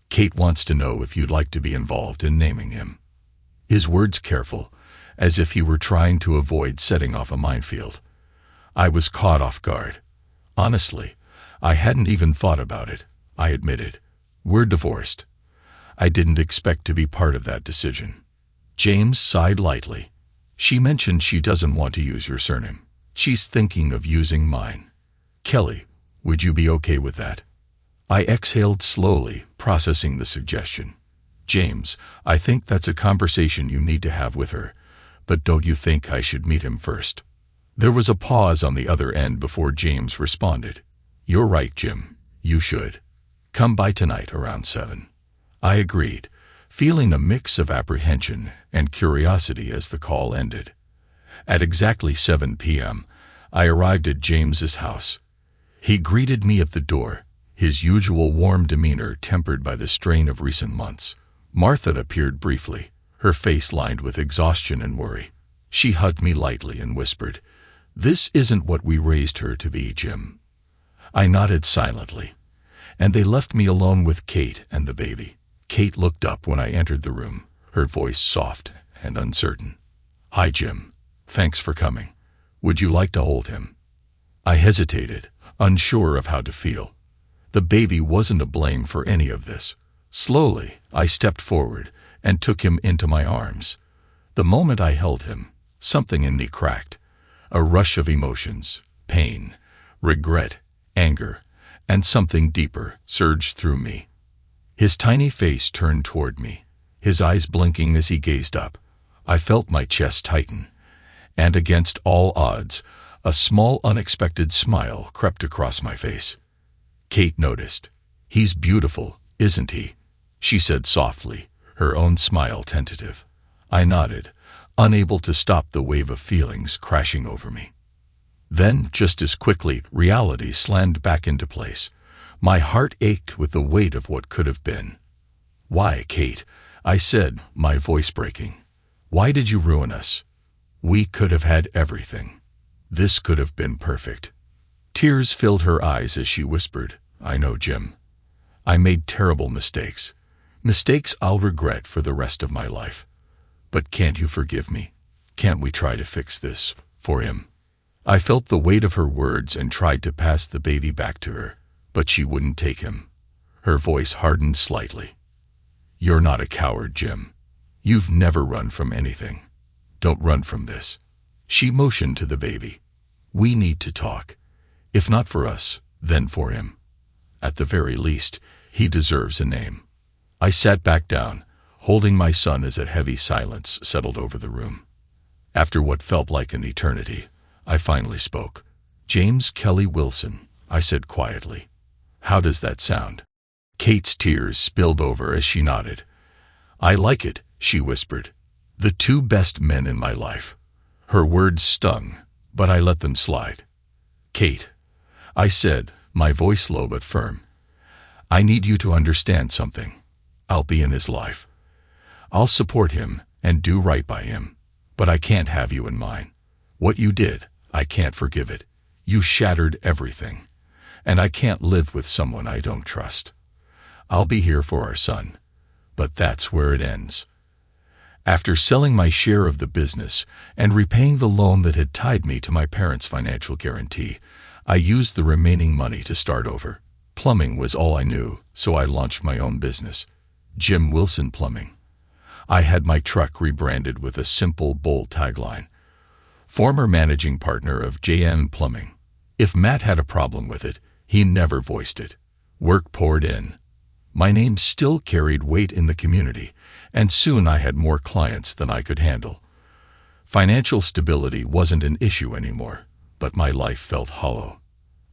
"Kate wants to know if you'd like to be involved in naming him." His words careful, as if he were trying to avoid setting off a minefield. I was caught off guard. Honestly, I hadn't even thought about it, I admitted. "We're divorced." I didn't expect to be part of that decision. James sighed lightly. "She mentioned she doesn't want to use your surname. She's thinking of using mine. Kelly, would you be okay with that?" I exhaled slowly, processing the suggestion. "James, I think that's a conversation you need to have with her, but don't you think I should meet him first?" There was a pause on the other end before James responded. "You're right, Jim. You should. Come by tonight around 7. I agreed, feeling a mix of apprehension and curiosity as the call ended. At exactly 7 p.m., I arrived at James's house. He greeted me at the door, his usual warm demeanor tempered by the strain of recent months. Martha appeared briefly, her face lined with exhaustion and worry. She hugged me lightly and whispered, "This isn't what we raised her to be, Jim." I nodded silently, and they left me alone with Kate and the baby. Kate looked up when I entered the room, her voice soft and uncertain. "Hi, Jim. Thanks for coming. Would you like to hold him?" I hesitated, unsure of how to feel. The baby wasn't to blame for any of this. Slowly, I stepped forward and took him into my arms. The moment I held him, something in me cracked. A rush of emotions, pain, regret, anger, and something deeper surged through me. His tiny face turned toward me, his eyes blinking as he gazed up. I felt my chest tighten, and against all odds, a small unexpected smile crept across my face. Kate noticed. "He's beautiful, isn't he?" she said softly, her own smile tentative. I nodded, unable to stop the wave of feelings crashing over me. Then, just as quickly, reality slammed back into place. My heart ached with the weight of what could have been. "Why, Kate?" I said, my voice breaking. "Why did you ruin us? We could have had everything. This could have been perfect." Tears filled her eyes as she whispered, "I know, Jim. I made terrible mistakes. Mistakes I'll regret for the rest of my life. But can't you forgive me? Can't we try to fix this for him?" I felt the weight of her words and tried to pass the baby back to her, but she wouldn't take him. Her voice hardened slightly. "You're not a coward, Jim. You've never run from anything. Don't run from this." She motioned to the baby. "We need to talk. If not for us, then for him. At the very least, he deserves a name." I sat back down, holding my son as a heavy silence settled over the room. After what felt like an eternity, I finally spoke. "James Kelly Wilson," I said quietly. "How does that sound?" Kate's tears spilled over as she nodded. "I like it," she whispered. "The two best men in my life." Her words stung, but I let them slide. "Kate," I said, my voice low but firm, "I need you to understand something. I'll be in his life. I'll support him and do right by him, but I can't have you in mine. What you did, I can't forgive it. You shattered everything, and I can't live with someone I don't trust. I'll be here for our son, but that's where it ends." After selling my share of the business and repaying the loan that had tied me to my parents' financial guarantee, I used the remaining money to start over. Plumbing was all I knew, so I launched my own business, Jim Wilson Plumbing. I had my truck rebranded with a simple, bold tagline: former managing partner of JM Plumbing. If Matt had a problem with it, he never voiced it. Work poured in. My name still carried weight in the community, and soon I had more clients than I could handle. Financial stability wasn't an issue anymore, but my life felt hollow.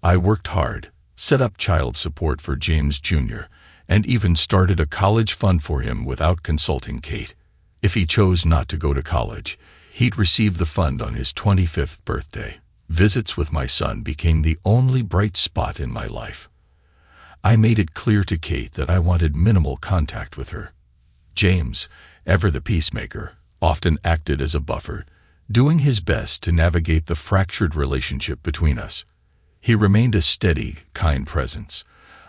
I worked hard, set up child support for James Jr., and even started a college fund for him without consulting Kate. If he chose not to go to college, he'd receive the fund on his 25th birthday. Visits with my son became the only bright spot in my life. I made it clear to Kate that I wanted minimal contact with her. James, ever the peacemaker, often acted as a buffer, doing his best to navigate the fractured relationship between us. He remained a steady, kind presence,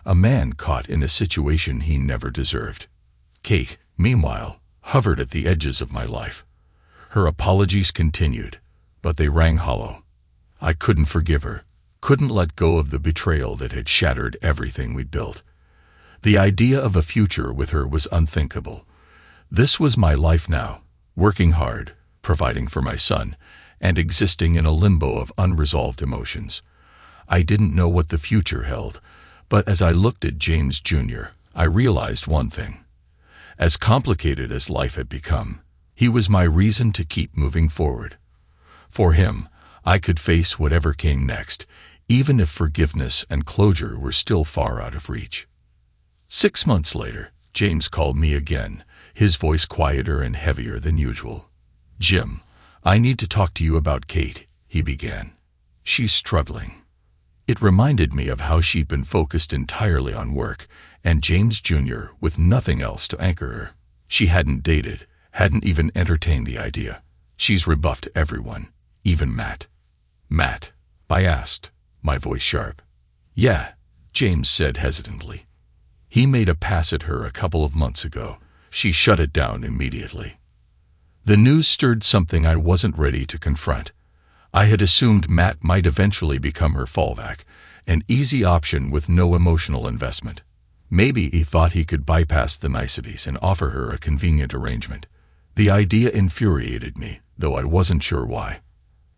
a man caught in a situation he never deserved. Kate, meanwhile, hovered at the edges of my life. Her apologies continued, but they rang hollow. I couldn't forgive her, couldn't let go of the betrayal that had shattered everything we'd built. The idea of a future with her was unthinkable. This was my life now, working hard, providing for my son, and existing in a limbo of unresolved emotions. I didn't know what the future held, but as I looked at James Jr., I realized one thing. As complicated as life had become, he was my reason to keep moving forward. For him, I could face whatever came next, even if forgiveness and closure were still far out of reach. 6 months later, James called me again, his voice quieter and heavier than usual. "Jim, I need to talk to you about Kate," he began. "She's struggling." It reminded me of how she'd been focused entirely on work, and James Jr. with nothing else to anchor her. She hadn't dated, hadn't even entertained the idea. She's rebuffed everyone, even Matt. "Matt?" I asked, my voice sharp. "Yeah," James said hesitantly. "He made a pass at her a couple of months ago. She shut it down immediately." The news stirred something I wasn't ready to confront. I had assumed Matt might eventually become her fallback, an easy option with no emotional investment. Maybe he thought he could bypass the niceties and offer her a convenient arrangement. The idea infuriated me, though I wasn't sure why.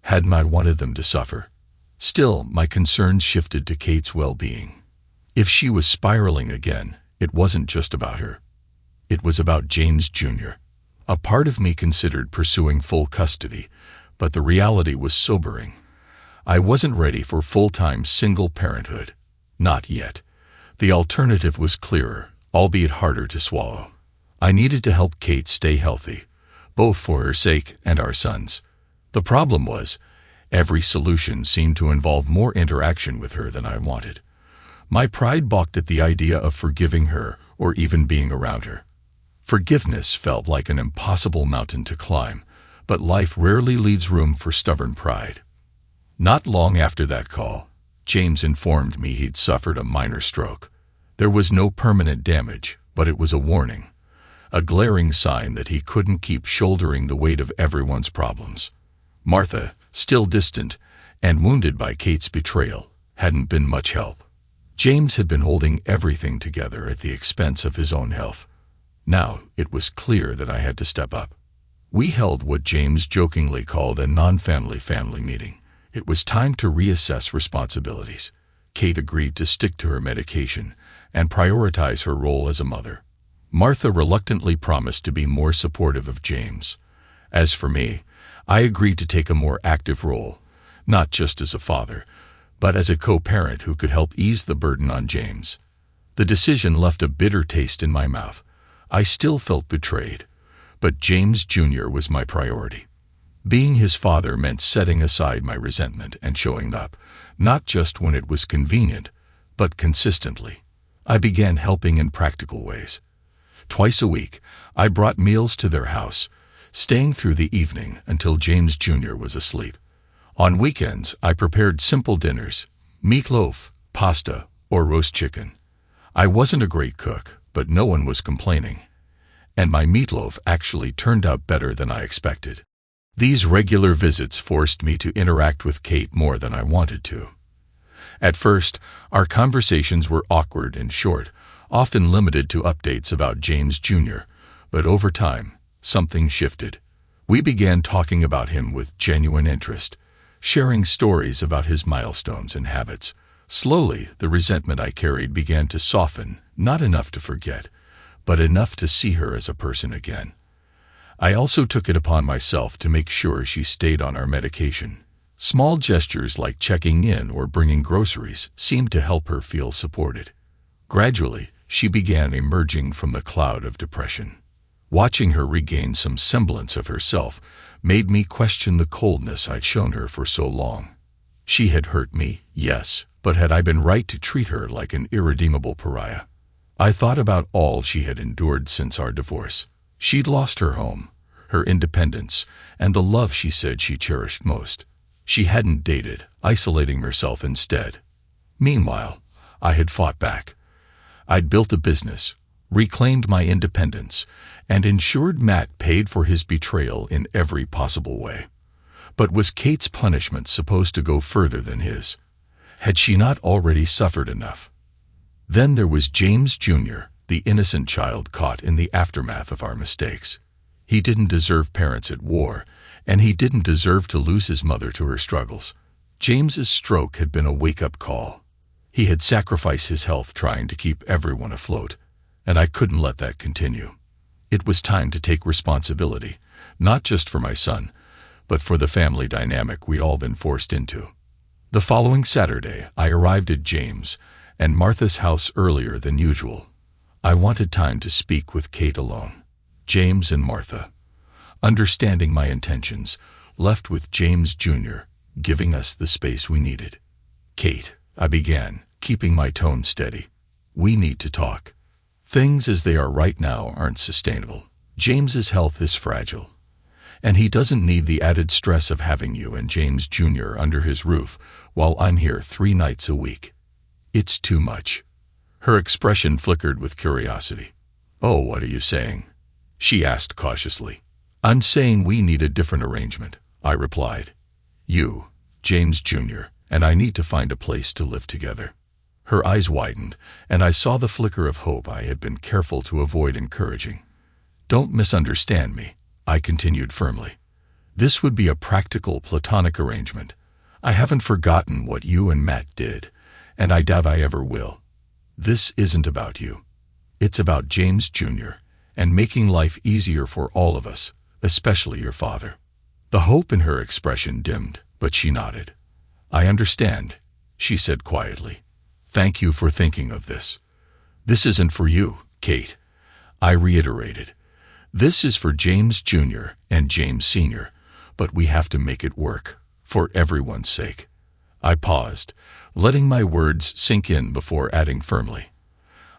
Hadn't I wanted them to suffer? Still, my concerns shifted to Kate's well-being. If she was spiraling again, it wasn't just about her. It was about James Jr. A part of me considered pursuing full custody, but the reality was sobering. I wasn't ready for full-time single parenthood. Not yet. The alternative was clearer, albeit harder to swallow. I needed to help Kate stay healthy, both for her sake and our son's. The problem was, every solution seemed to involve more interaction with her than I wanted. My pride balked at the idea of forgiving her or even being around her. Forgiveness felt like an impossible mountain to climb, but life rarely leaves room for stubborn pride. Not long after that call, James informed me he'd suffered a minor stroke. There was no permanent damage, but it was a warning, a glaring sign that he couldn't keep shouldering the weight of everyone's problems. Martha, still distant and wounded by Kate's betrayal, hadn't been much help. James had been holding everything together at the expense of his own health. Now it was clear that I had to step up. We held what James jokingly called a non-family family meeting. It was time to reassess responsibilities. Kate agreed to stick to her medication and prioritize her role as a mother. Martha reluctantly promised to be more supportive of James. As for me, I agreed to take a more active role, not just as a father, but as a co-parent who could help ease the burden on James. The decision left a bitter taste in my mouth. I still felt betrayed, but James Jr. was my priority. Being his father meant setting aside my resentment and showing up, not just when it was convenient, but consistently. I began helping in practical ways. Twice a week, I brought meals to their house, staying through the evening until James Jr. was asleep. On weekends, I prepared simple dinners, meatloaf, pasta, or roast chicken. I wasn't a great cook, but no one was complaining. And my meatloaf actually turned out better than I expected. These regular visits forced me to interact with Kate more than I wanted to. At first, our conversations were awkward and short, often limited to updates about James Jr., but over time, something shifted. We began talking about him with genuine interest, sharing stories about his milestones and habits. Slowly, the resentment I carried began to soften, not enough to forget, but enough to see her as a person again. I also took it upon myself to make sure she stayed on our medication. Small gestures like checking in or bringing groceries seemed to help her feel supported. Gradually, she began emerging from the cloud of depression. Watching her regain some semblance of herself made me question the coldness I'd shown her for so long. She had hurt me, yes, but had I been right to treat her like an irredeemable pariah? I thought about all she had endured since our divorce. She'd lost her home, her independence, and the love she said she cherished most. She hadn't dated, isolating herself instead. Meanwhile, I had fought back. I'd built a business, reclaimed my independence, and ensured Matt paid for his betrayal in every possible way. But was Kate's punishment supposed to go further than his? Had she not already suffered enough? Then there was James Jr., the innocent child caught in the aftermath of our mistakes. He didn't deserve parents at war, and he didn't deserve to lose his mother to her struggles. James's stroke had been a wake-up call. He had sacrificed his health trying to keep everyone afloat, and I couldn't let that continue. It was time to take responsibility, not just for my son, but for the family dynamic we'd all been forced into. The following Saturday, I arrived at James and Martha's house earlier than usual. I wanted time to speak with Kate alone. James and Martha, understanding my intentions, left with James Jr., giving us the space we needed. Kate, I began, keeping my tone steady. We need to talk. Things as they are right now aren't sustainable. James's health is fragile, and he doesn't need the added stress of having you and James Jr. under his roof while I'm here 3 nights a week. It's too much. Her expression flickered with curiosity. Oh, what are you saying? She asked cautiously. I'm saying we need a different arrangement, I replied. You, James Jr., and I need to find a place to live together. Her eyes widened, and I saw the flicker of hope I had been careful to avoid encouraging. Don't misunderstand me, I continued firmly. This would be a practical, platonic arrangement. I haven't forgotten what you and Matt did, and I doubt I ever will. This isn't about you. It's about James Jr. and making life easier for all of us, especially your father. The hope in her expression dimmed, but she nodded. I understand, she said quietly. Thank you for thinking of this. This isn't for you, Kate, I reiterated. This is for James Jr. and James Sr., but we have to make it work, for everyone's sake. I paused, letting my words sink in before adding firmly.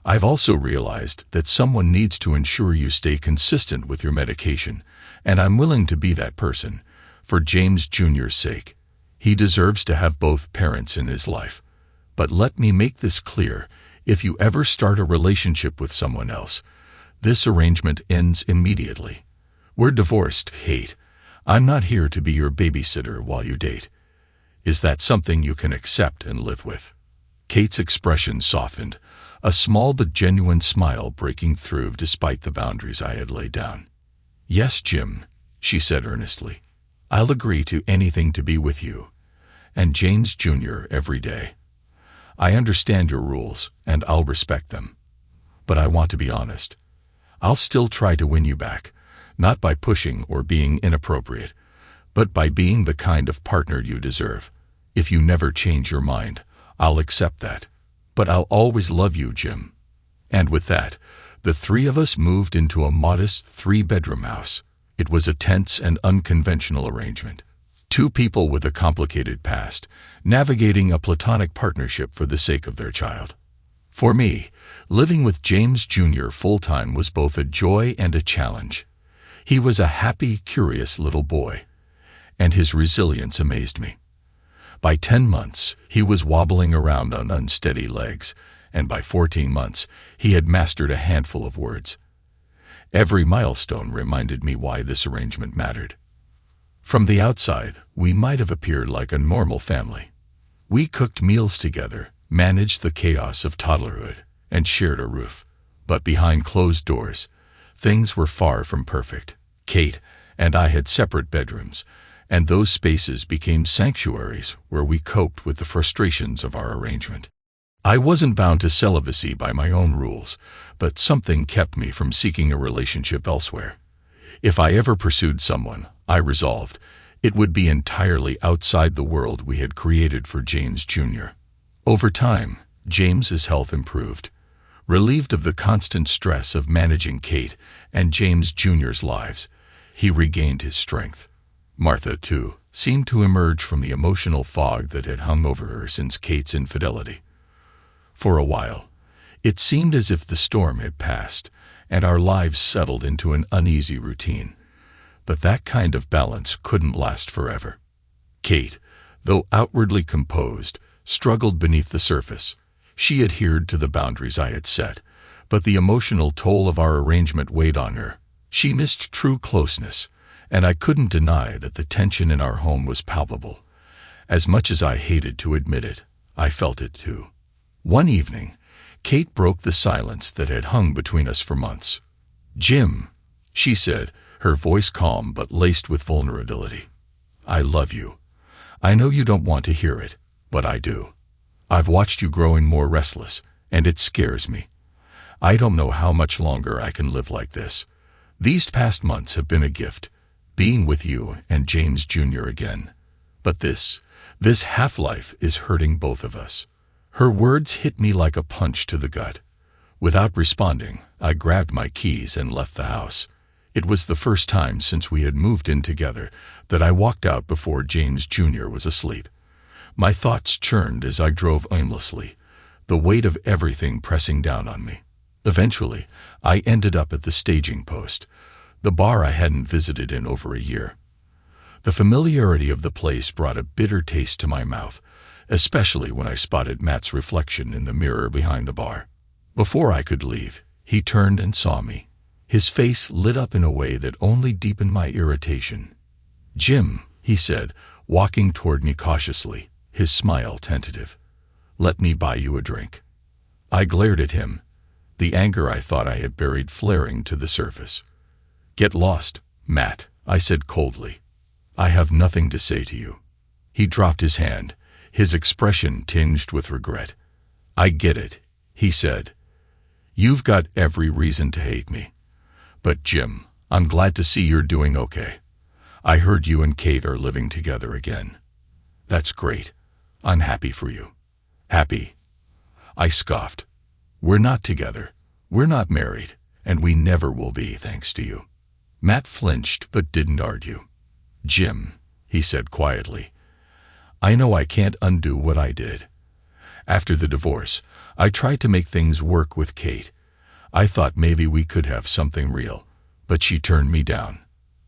I've also realized that someone needs to ensure you stay consistent with your medication, and I'm willing to be that person, for James Jr.'s sake. He deserves to have both parents in his life. But let me make this clear, if you ever start a relationship with someone else, this arrangement ends immediately. We're divorced, Kate. I'm not here to be your babysitter while you date. Is that something you can accept and live with? Kate's expression softened, a small but genuine smile breaking through despite the boundaries I had laid down. Yes, Jim, she said earnestly. I'll agree to anything to be with you, and James Jr. every day. I understand your rules, and I'll respect them. But I want to be honest. I'll still try to win you back, not by pushing or being inappropriate, but by being the kind of partner you deserve. If you never change your mind, I'll accept that. But I'll always love you, Jim. And with that, the 3 of us moved into a modest 3-bedroom house. It was a tense and unconventional arrangement. 2 people with a complicated past, navigating a platonic partnership for the sake of their child. For me, living with James Jr. full-time was both a joy and a challenge. He was a happy, curious little boy, and his resilience amazed me. By 10 months, he was wobbling around on unsteady legs, and by 14 months, he had mastered a handful of words. Every milestone reminded me why this arrangement mattered. From the outside, we might have appeared like a normal family. We cooked meals together, managed the chaos of toddlerhood, and shared a roof. But behind closed doors, things were far from perfect. Kate and I had separate bedrooms, and those spaces became sanctuaries where we coped with the frustrations of our arrangement. I wasn't bound to celibacy by my own rules, but something kept me from seeking a relationship elsewhere. If I ever pursued someone, I resolved, it would be entirely outside the world we had created for James Jr. Over time, James's health improved. Relieved of the constant stress of managing Kate and James Jr.'s lives, he regained his strength. Martha, too, seemed to emerge from the emotional fog that had hung over her since Kate's infidelity. For a while, it seemed as if the storm had passed and our lives settled into an uneasy routine. But that kind of balance couldn't last forever. Kate, though outwardly composed, struggled beneath the surface. She adhered to the boundaries I had set, but the emotional toll of our arrangement weighed on her. She missed true closeness, and I couldn't deny that the tension in our home was palpable. As much as I hated to admit it, I felt it too. One evening, Kate broke the silence that had hung between us for months. "Jim," she said, her voice calm but laced with vulnerability. "I love you. I know you don't want to hear it, but I do. I've watched you growing more restless, and it scares me. I don't know how much longer I can live like this. These past months have been a gift, being with you and James Jr. again. But this half-life is hurting both of us." Her words hit me like a punch to the gut. Without responding, I grabbed my keys and left the house. It was the first time since we had moved in together that I walked out before James Jr. was asleep. My thoughts churned as I drove aimlessly, the weight of everything pressing down on me. Eventually, I ended up at the staging post, the bar I hadn't visited in over a year. The familiarity of the place brought a bitter taste to my mouth, especially when I spotted Matt's reflection in the mirror behind the bar. Before I could leave, he turned and saw me. His face lit up in a way that only deepened my irritation. "Jim," he said, walking toward me cautiously, his smile tentative. "Let me buy you a drink." I glared at him, the anger I thought I had buried flaring to the surface. "Get lost, Matt," I said coldly. "I have nothing to say to you." He dropped his hand, his expression tinged with regret. "I get it," he said. "You've got every reason to hate me. But Jim, I'm glad to see you're doing okay. I heard you and Kate are living together again." "That's great. I'm happy for you." "Happy?" I scoffed. "We're not together. We're not married, and we never will be, thanks to you." Matt flinched but didn't argue. "Jim," he said quietly, "I know I can't undo what I did. After the divorce, I tried to make things work with Kate. I thought maybe we could have something real, but she turned me down.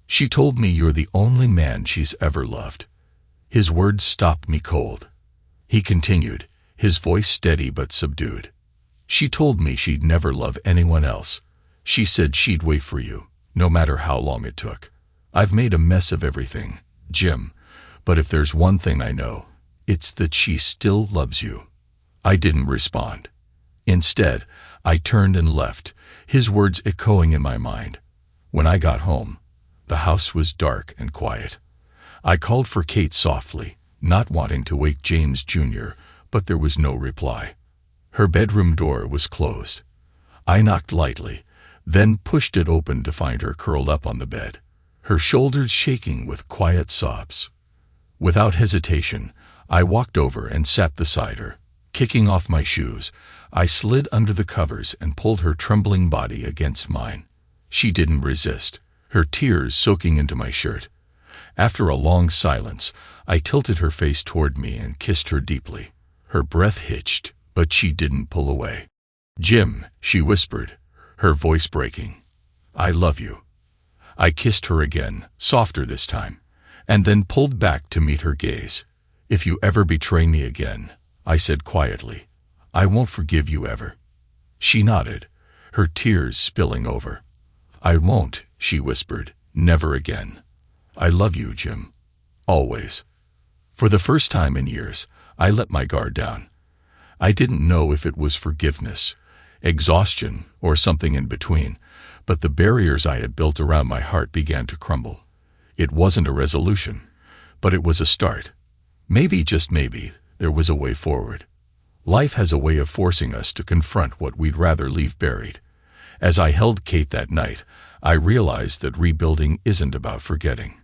She told me you're the only man she's ever loved." His words stopped me cold. He continued, his voice steady but subdued. "She told me she'd never love anyone else. She said she'd wait for you, no matter how long it took. I've made a mess of everything, Jim, but if there's one thing I know, it's that she still loves you." I didn't respond. Instead, I turned and left, his words echoing in my mind. When I got home, the house was dark and quiet. I called for Kate softly, not wanting to wake James Jr., but there was no reply. Her bedroom door was closed. I knocked lightly, then pushed it open to find her curled up on the bed, her shoulders shaking with quiet sobs. Without hesitation, I walked over and sat beside her. Kicking off my shoes, I slid under the covers and pulled her trembling body against mine. She didn't resist, her tears soaking into my shirt. After a long silence, I tilted her face toward me and kissed her deeply. Her breath hitched, but she didn't pull away. "Jim," she whispered, her voice breaking. "I love you." I kissed her again, softer this time, and then pulled back to meet her gaze. "If you ever betray me again," I said quietly, "I won't forgive you ever." She nodded, her tears spilling over. "I won't," she whispered, "never again. I love you, Jim. Always." For the first time in years, I let my guard down. I didn't know if it was forgiveness, exhaustion, or something in between, but the barriers I had built around my heart began to crumble. It wasn't a resolution, but it was a start. Maybe, just maybe, there was a way forward. Life has a way of forcing us to confront what we'd rather leave buried. As I held Kate that night, I realized that rebuilding isn't about forgetting.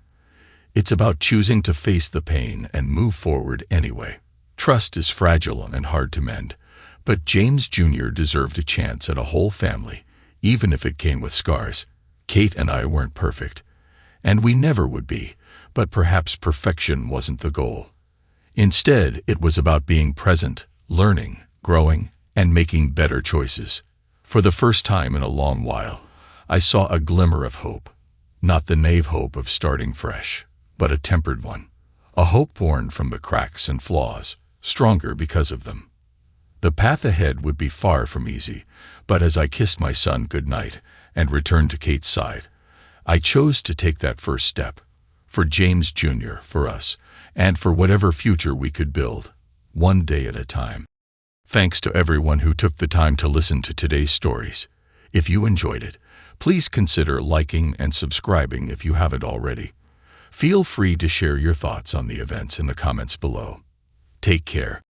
It's about choosing to face the pain and move forward anyway. Trust is fragile and hard to mend, but James Jr. deserved a chance at a whole family, even if it came with scars. Kate and I weren't perfect, and we never would be, but perhaps perfection wasn't the goal. Instead, it was about being present, learning, growing, and making better choices. For the first time in a long while, I saw a glimmer of hope. Not the naive hope of starting fresh, but a tempered one. A hope born from the cracks and flaws, stronger because of them. The path ahead would be far from easy, but as I kissed my son goodnight and returned to Kate's side, I chose to take that first step. For James Jr., for us, and for whatever future we could build, one day at a time. Thanks to everyone who took the time to listen to today's stories. If you enjoyed it, please consider liking and subscribing if you haven't already. Feel free to share your thoughts on the events in the comments below. Take care.